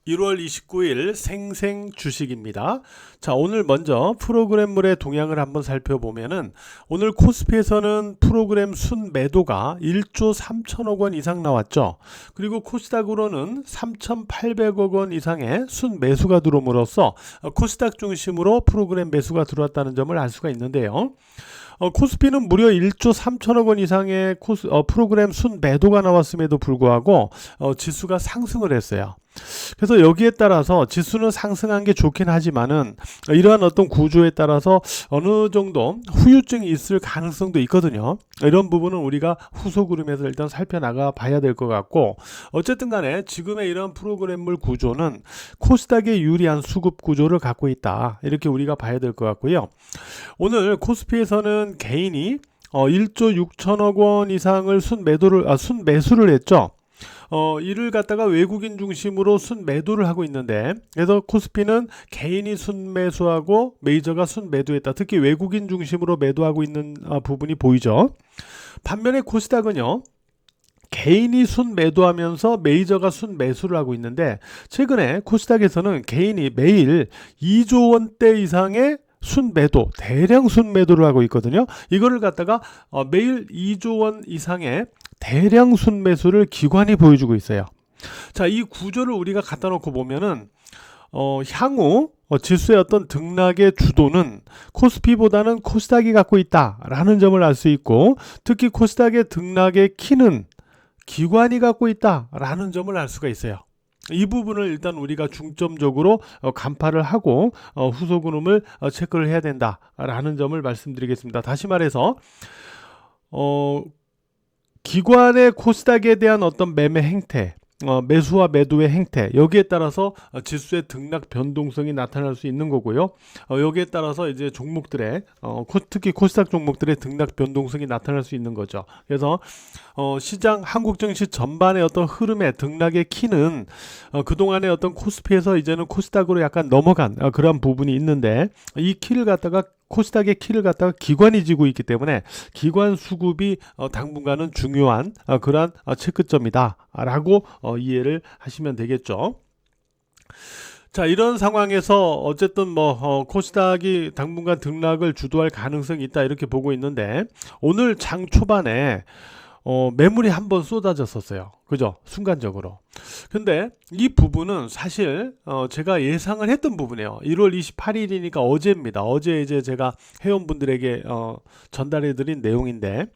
1월 29일 생생 주식입니다. 자, 오늘 먼저 프로그램물의 동향을 한번 살펴보면은 오늘 코스피에서는 프로그램 순 매도가 1조 3천억 원 이상 나왔죠. 그리고 코스닥으로는 3,800억 원 이상의 순 매수가 들어옴으로써 코스닥 중심으로 프로그램 매수가 들어왔다는 점을 알 수가 있는데요. 코스피는 무려 1조 3천억 원 이상의 프로그램 순 매도가 나왔음에도 불구하고 지수가 상승을 했어요. 그래서 여기에 따라서 지수는 상승한 게 좋긴 하지만은 이러한 어떤 구조에 따라서 어느 정도 후유증이 있을 가능성도 있거든요. 이런 부분은 우리가 후속 흐름에서 일단 살펴나가 봐야 될 것 같고, 어쨌든 간에 지금의 이런 프로그램물 구조는 코스닥에 유리한 수급 구조를 갖고 있다, 이렇게 우리가 봐야 될 것 같고요. 오늘 코스피에서는 개인이 1조 6천억 원 이상을 순 매수를 했죠. 이를 갖다가 외국인 중심으로 순 매도를 하고 있는데, 그래서 코스피는 개인이 순 매수하고 메이저가 순 매도했다. 특히 외국인 중심으로 매도하고 있는 부분이 보이죠. 반면에 코스닥은요, 개인이 순 매도하면서 메이저가 순 매수를 하고 있는데, 최근에 코스닥에서는 개인이 매일 2조 원대 이상의 순 매도, 대량 순 매도를 하고 있거든요. 이거를 갖다가 매일 2조 원 이상의 대량 순 매수를 기관이 보여주고 있어요. 자, 이 구조를 우리가 갖다 놓고 보면은 향후 지수의 어떤 등락의 주도는 코스피보다는 코스닥이 갖고 있다라는 점을 알 수 있고, 특히 코스닥의 등락의 키는 기관이 갖고 있다라는 점을 알 수가 있어요. 이 부분을 일단 우리가 중점적으로 간파를 하고 후속 흐름을 체크를 해야 된다라는 점을 말씀드리겠습니다. 다시 말해서 기관의 코스닥에 대한 어떤 매매 행태, 매수와 매도의 행태, 여기에 따라서 지수의 등락 변동성이 나타날 수 있는 거고요. 여기에 따라서 이제 종목들의 특히 코스닥 종목들의 등락 변동성이 나타날 수 있는 거죠. 그래서 시장 한국 증시 전반의 어떤 흐름의 등락의 키는 그동안의 어떤 코스피에서 이제는 코스닥으로 약간 넘어간 그런 부분이 있는데, 이 키를 갖다가 코스닥의 키를 갖다가 기관이 지고 있기 때문에 기관 수급이 당분간은 중요한 그러한 체크점이다 라고 이해를 하시면 되겠죠. 자, 이런 상황에서 어쨌든 코스닥이 당분간 등락을 주도할 가능성이 있다, 이렇게 보고 있는데, 오늘 장 초반에 매물이 한번 쏟아졌었어요. 그죠? 순간적으로. 근데 이 부분은 사실 제가 예상을 했던 부분이에요. 1월 28일이니까 어제입니다. 어제 이제 제가 회원분들에게 전달해 드린 내용인데,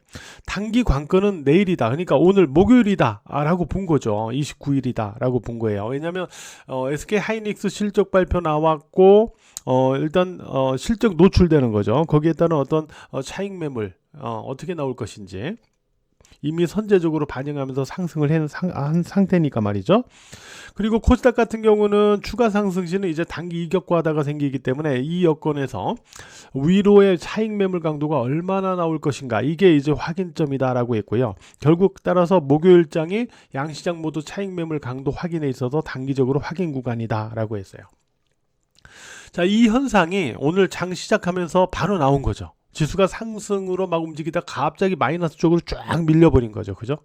단기 관건은 내일이다, 그러니까 오늘 목요일이다 라고 본 거죠. 29일이다 라고 본 거예요. 왜냐하면 SK 하이닉스 실적 발표 나왔고, 일단 실적 노출되는 거죠. 거기에 따른 어떤 차익 매물 어떻게 나올 것인지 이미 선제적으로 반영하면서 상승을 한 상태니까 말이죠. 그리고 코스닥 같은 경우는 추가 상승 시는 이제 단기 이격 과다가 생기기 때문에 이 여건에서 위로의 차익 매물 강도가 얼마나 나올 것인가, 이게 이제 확인점이다라고 했고요. 결국 따라서 목요일장이 양시장 모두 차익 매물 강도 확인에 있어서 단기적으로 확인 구간이다라고 했어요. 자, 이 현상이 오늘 장 시작하면서 바로 나온 거죠. 지수가 상승으로 막 움직이다 갑자기 마이너스 쪽으로 쫙 밀려버린 거죠. 그죠?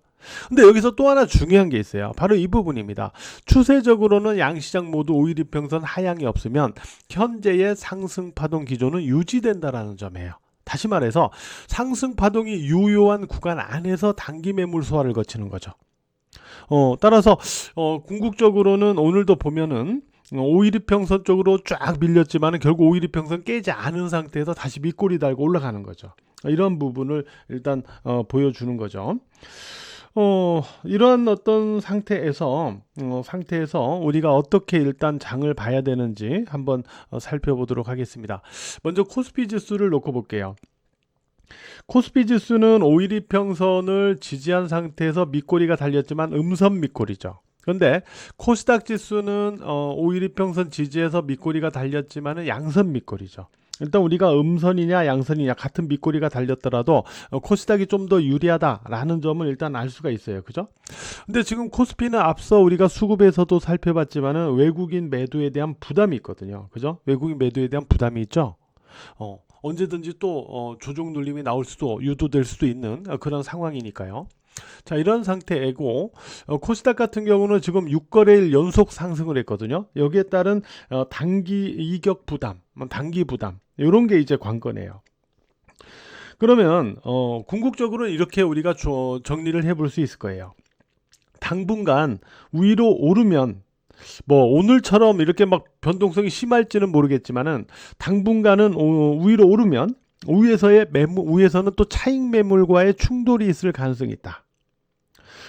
근데 여기서 또 하나 중요한 게 있어요. 바로 이 부분입니다. 추세적으로는 양시장 모두 5일 이평선 하향이 없으면 현재의 상승 파동 기조는 유지된다라는 점이에요. 다시 말해서 상승 파동이 유효한 구간 안에서 단기 매물 소화를 거치는 거죠. 따라서 궁극적으로는 오늘도 보면은 5일이평선 쪽으로 쫙 밀렸지만 결국 5일이평선 깨지 않은 상태에서 다시 밑꼬리 달고 올라가는 거죠. 이런 부분을 일단 보여주는 거죠. 이런 어떤 상태에서 우리가 어떻게 일단 장을 봐야 되는지 한번 살펴보도록 하겠습니다. 먼저 코스피 지수를 놓고 볼게요. 코스피 지수는 5일 이평선을 지지한 상태에서 밑꼬리가 달렸지만 음선 밑꼬리죠. 그런데 코스닥 지수는 5일 이평선 지지해서 밑꼬리가 달렸지만 양선 밑꼬리죠. 일단 우리가 음선이냐 양선이냐 같은 밑꼬리가 달렸더라도 코스닥이 좀 더 유리하다라는 점을 일단 알 수가 있어요. 그죠? 근데 지금 코스피는 앞서 우리가 수급에서도 살펴봤지만은 외국인 매도에 대한 부담이 있거든요. 그죠? 외국인 매도에 대한 부담이 있죠. 언제든지 또 조정 눌림이 나올 수도, 유도될 수도 있는 그런 상황이니까요. 자, 이런 상태이고 코스닥 같은 경우는 지금 6거래일 연속 상승을 했거든요. 여기에 따른 단기 이격 부담, 단기 부담 이런 게 이제 관건이에요. 그러면 궁극적으로는 이렇게 우리가 정리를 해볼 수 있을 거예요. 당분간 위로 오르면 뭐 오늘처럼 이렇게 막 변동성이 심할지는 모르겠지만은 당분간은 위로 오르면 위에서는 또 차익 매물과의 충돌이 있을 가능성이 있다.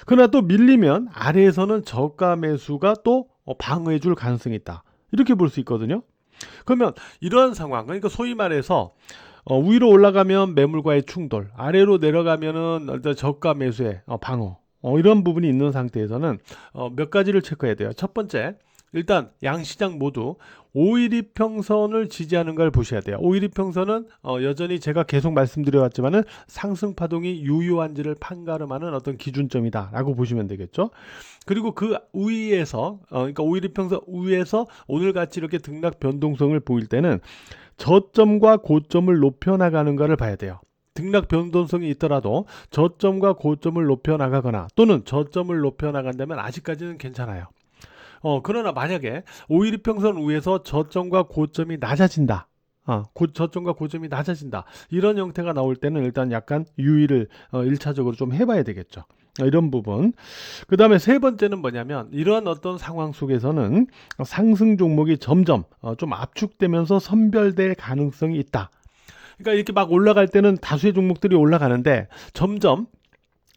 그러나 또 밀리면 아래에서는 저가 매수가 또 방어해 줄 가능성이 있다. 이렇게 볼 수 있거든요. 그러면 이러한 상황, 그러니까 소위 말해서 위로 올라가면 매물과의 충돌, 아래로 내려가면은 어떤 저가 매수의 방어, 이런 부분이 있는 상태에서는 몇 가지를 체크해야 돼요. 첫 번째, 일단 양시장 모두 5일 이평선을 지지하는 걸 보셔야 돼요. 5일 이평선은 여전히 제가 계속 말씀드려왔지만은 상승 파동이 유효한지를 판가름하는 어떤 기준점이다라고 보시면 되겠죠. 그리고 그 위에서 그러니까 5일 이평선 위에서 오늘같이 이렇게 등락 변동성을 보일 때는 저점과 고점을 높여 나가는 것을 봐야 돼요. 등락 변동성이 있더라도 저점과 고점을 높여 나가거나 또는 저점을 높여 나간다면 아직까지는 괜찮아요. 그러나 만약에 5일 이평선 위에서 저점과 고점이 낮아진다. 저점과 고점이 낮아진다. 이런 형태가 나올 때는 일단 약간 유의를 1차적으로 좀 해봐야 되겠죠. 이런 부분. 그 다음에 세 번째는 뭐냐면 이러한 어떤 상황 속에서는 상승 종목이 점점 좀 압축되면서 선별될 가능성이 있다. 그러니까 이렇게 막 올라갈 때는 다수의 종목들이 올라가는데 점점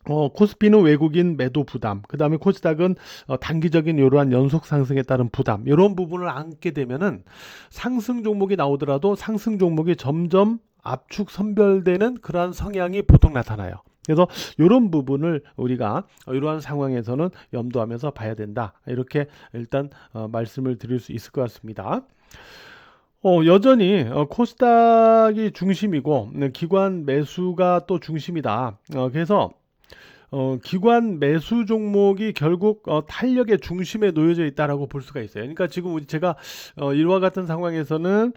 코스피는 외국인 매도 부담, 그 다음에 코스닥은 단기적인 이러한 연속 상승에 따른 부담, 이런 부분을 안게 되면은 상승 종목이 나오더라도 상승 종목이 점점 압축 선별되는 그러한 성향이 보통 나타나요. 그래서 이런 부분을 우리가 이러한 상황에서는 염두하면서 봐야 된다. 이렇게 일단 말씀을 드릴 수 있을 것 같습니다. 여전히 코스닥이 중심이고 기관 매수가 또 중심이다. 그래서 기관 매수 종목이 결국 탄력의 중심에 놓여져 있다라고 볼 수가 있어요. 그러니까 지금 제가 이와 같은 상황에서는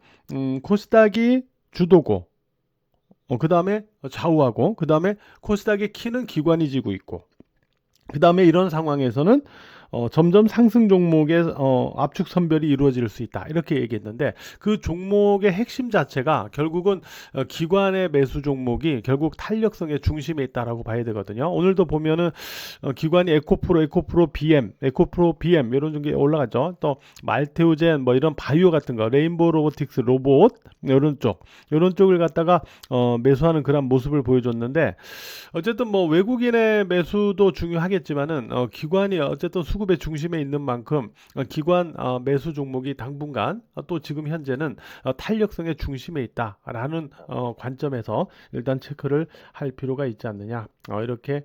코스닥이 주도고 그 다음에 좌우하고 그 다음에 코스닥의 키는 기관이 지고 있고 그 다음에 이런 상황에서는 점점 상승 종목의 압축 선별이 이루어질 수 있다. 이렇게 얘기했는데 그 종목의 핵심 자체가 결국은 기관의 매수 종목이 결국 탄력성의 중심에 있다라고 봐야 되거든요. 오늘도 보면은 기관이 에코프로 BM 이런 게 올라갔죠. 또 말테오젠 뭐 이런 바이오 같은 거, 레인보우 로보틱스 로봇 이런 쪽을 갖다가 매수하는 그런 모습을 보여줬는데 어쨌든 뭐 외국인의 매수도 중요하겠지만은 기관이 어쨌든 수급의 중심에 있는 만큼 기관 매수 종목이 당분간 또 지금 현재는 탄력성의 중심에 있다라는 관점에서 일단 체크를 할 필요가 있지 않느냐 이렇게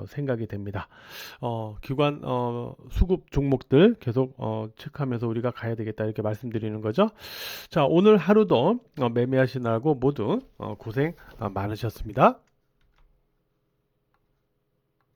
생각이 됩니다. 기관 수급 종목들 계속 체크하면서 우리가 가야 되겠다 이렇게 말씀드리는 거죠. 자, 오늘 하루도 매매하시느라고 모두 고생 많으셨습니다.